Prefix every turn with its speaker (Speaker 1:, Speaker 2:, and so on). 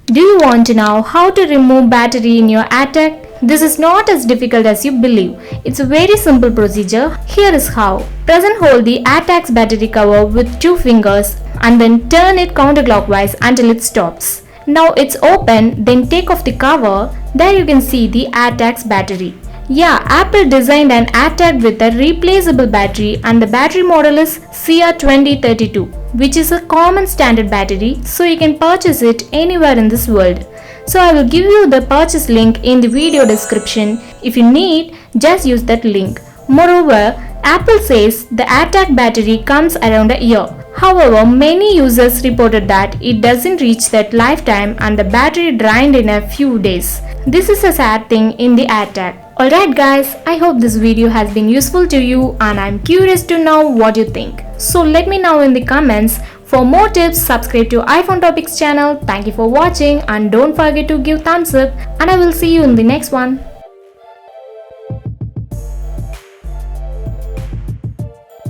Speaker 1: Do you want to know how to remove battery in your AirTag? This is not as difficult as you believe. It's a very simple procedure. Here is how. Press and hold the AirTag's battery cover with 2 fingers and then turn it counterclockwise until it stops. Now it's open, then take off the cover. There you can see the AirTag's battery. Yeah, Apple designed an AirTag with a replaceable battery and the battery model is CR2032, which is a common standard battery, so you can purchase it anywhere in this world. So I will give you the purchase link in the video description. If you need, just use that link. Moreover, Apple says the AirTag battery comes around a year. However, many users reported that it doesn't reach that lifetime and the battery drained in a few days. This is a sad thing in the AirTag. Alright guys, I hope this video has been useful to you and I'm curious to know what you think. So let me know in the comments. For more tips, subscribe to iPhone Topics channel. Thank you for watching and don't forget to give thumbs up and I will see you in the next one.